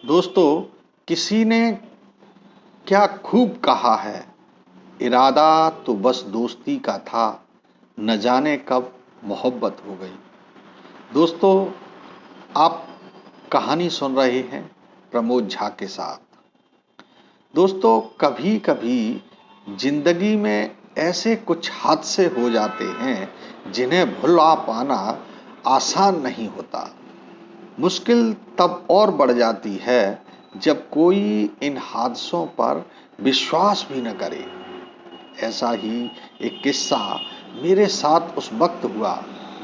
दोस्तों, किसी ने क्या खूब कहा है, इरादा तो बस दोस्ती का था, न जाने कब मोहब्बत हो गई। दोस्तों, आप कहानी सुन रहे हैं प्रमोद झा के साथ। दोस्तों, कभी कभी जिंदगी में ऐसे कुछ हादसे हो जाते हैं जिन्हें भुला पाना आसान नहीं होता। मुश्किल तब और बढ़ जाती है जब कोई इन हादसों पर विश्वास भी न करे। ऐसा ही एक किस्सा मेरे साथ उस वक्त हुआ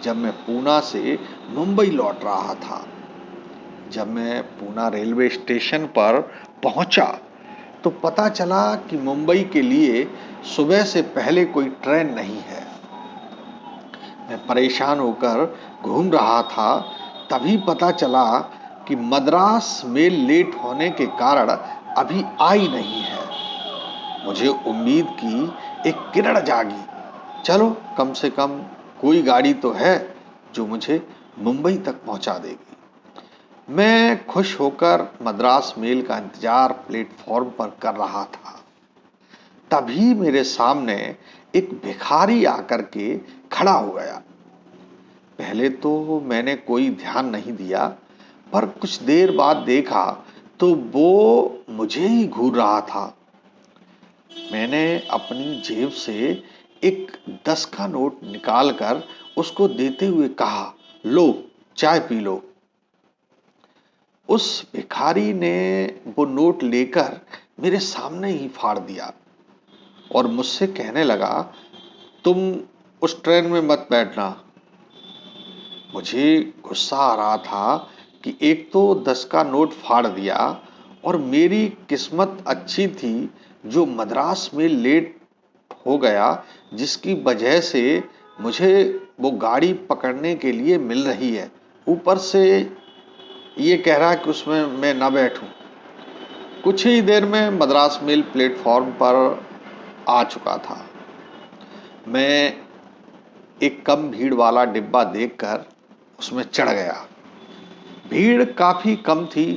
जब मैं पूना से मुंबई लौट रहा था। जब मैं पूना रेलवे स्टेशन पर पहुंचा तो पता चला कि मुंबई के लिए सुबह से पहले कोई ट्रेन नहीं है। मैं परेशान होकर घूम रहा था, तभी पता चला कि मद्रास मेल लेट होने के कारण अभी आई नहीं है। मुझे उम्मीद की एक किरण जागी, चलो कम से कम कोई गाड़ी तो है जो मुझे मुंबई तक पहुंचा देगी। मैं खुश होकर मद्रास मेल का इंतजार प्लेटफॉर्म पर कर रहा था। तभी मेरे सामने एक भिखारी आकर के खड़ा हो गया। पहले तो मैंने कोई ध्यान नहीं दिया, पर कुछ देर बाद देखा तो वो मुझे ही घूर रहा था। मैंने अपनी जेब से एक 10 का नोट निकालकर उसको देते हुए कहा, लो चाय पी लो। उस भिखारी ने वो नोट लेकर मेरे सामने ही फाड़ दिया और मुझसे कहने लगा, तुम उस ट्रेन में मत बैठना। मुझे गुस्सा आ रहा था कि एक तो 10 का नोट फाड़ दिया और मेरी किस्मत अच्छी थी जो मद्रास में लेट हो गया, जिसकी वजह से मुझे वो गाड़ी पकड़ने के लिए मिल रही है। ऊपर से ये कह रहा कि उसमें मैं ना बैठूं। कुछ ही देर में मद्रास मेल प्लेटफॉर्म पर आ चुका था। मैं एक कम भीड़ वाला डिब्बा देखकर उसमें चढ़ गया। भीड़ काफी कम थी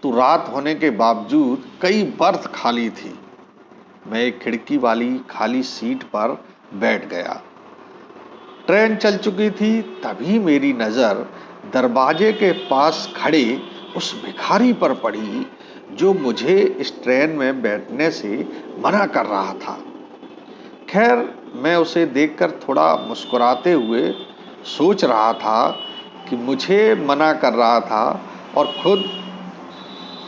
तो रात होने के बावजूद कई बर्थ खाली थी। मैं एक खिड़की वाली खाली सीट पर बैठ गया। ट्रेन चल चुकी थी, तभी मेरी नजर दरवाजे के पास खड़े उस भिखारी पर पड़ी जो मुझे इस ट्रेन में बैठने से मना कर रहा था। खैर, मैं उसे देखकर थोड़ा मुस्कुराते हुए सोच रहा था कि मुझे मना कर रहा था और खुद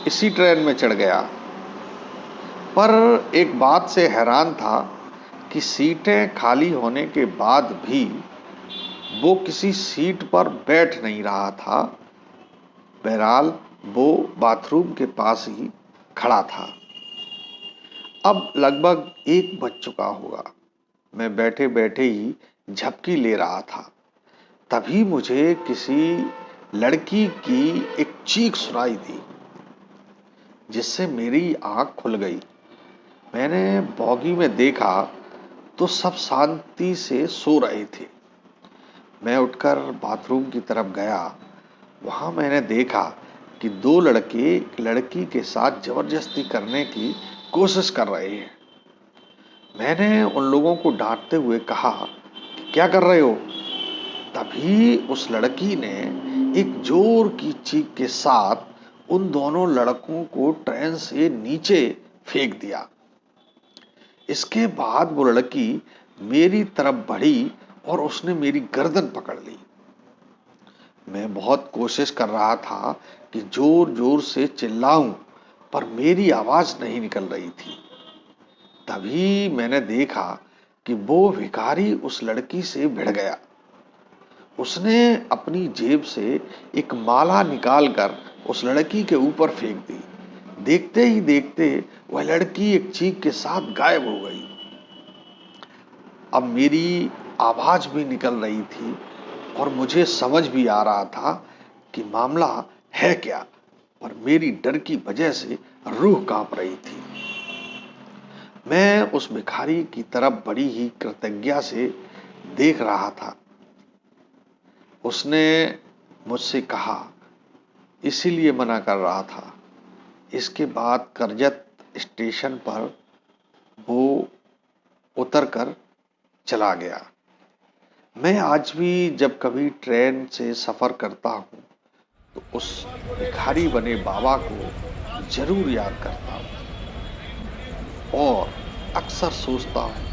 इसी ट्रेन में चढ़ गया। पर एक बात से हैरान था कि सीटें खाली होने के बाद भी वो किसी सीट पर बैठ नहीं रहा था। बहरहाल वो बाथरूम के पास ही खड़ा था। अब लगभग 1 बज चुका होगा। मैं बैठे बैठे ही झपकी ले रहा था। तभी मुझे किसी लड़की की एक चीख सुनाई दी, जिससे मेरी आंख खुल गई। मैंने बॉगी में देखा तो सब शांति से सो रहे थे। मैं उठकर बाथरूम की तरफ गया। वहां मैंने देखा कि 2 लड़के एक लड़की के साथ जबरदस्ती करने की कोशिश कर रहे हैं। मैंने उन लोगों को डांटते हुए कहा कि क्या कर रहे हो। तभी उस लड़की ने एक जोर की चीख के साथ उन दोनों लड़कों को ट्रेन से नीचे फेंक दिया। इसके बाद वो लड़की मेरी तरफ बढ़ी और उसने मेरी गर्दन पकड़ ली। मैं बहुत कोशिश कर रहा था कि जोर जोर से चिल्लाऊं, पर मेरी आवाज नहीं निकल रही थी। तभी मैंने देखा कि वो भिखारी उस लड़की से भिड़ गया। उसने अपनी जेब से एक माला निकालकर उस लड़की के ऊपर फेंक दी। देखते ही देखते वह लड़की एक चीख के साथ गायब हो गई। अब मेरी आवाज भी निकल रही थी और मुझे समझ भी आ रहा था कि मामला है क्या, पर मेरी डर की वजह से रूह कांप रही थी। मैं उस भिखारी की तरफ बड़ी ही कृतज्ञता से देख रहा था। उसने मुझसे कहा, इसीलिए मना कर रहा था। इसके बाद करजत स्टेशन पर वो उतरकर चला गया। मैं आज भी जब कभी ट्रेन से सफर करता हूँ तो उस भिखारी बने बाबा को जरूर याद करता हूँ और अक्सर सोचता हूँ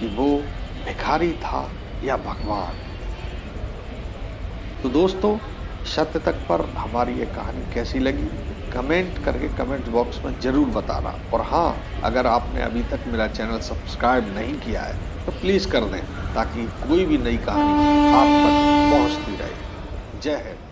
कि वो भिखारी था या भगवान। तो दोस्तों, सत्य तक पर हमारी ये कहानी कैसी लगी कमेंट करके कमेंट बॉक्स में जरूर बताना। और हाँ, अगर आपने अभी तक मेरा चैनल सब्सक्राइब नहीं किया है तो प्लीज कर दें ताकि कोई भी नई कहानी आप तक पहुंचती रहे। जय हिंद।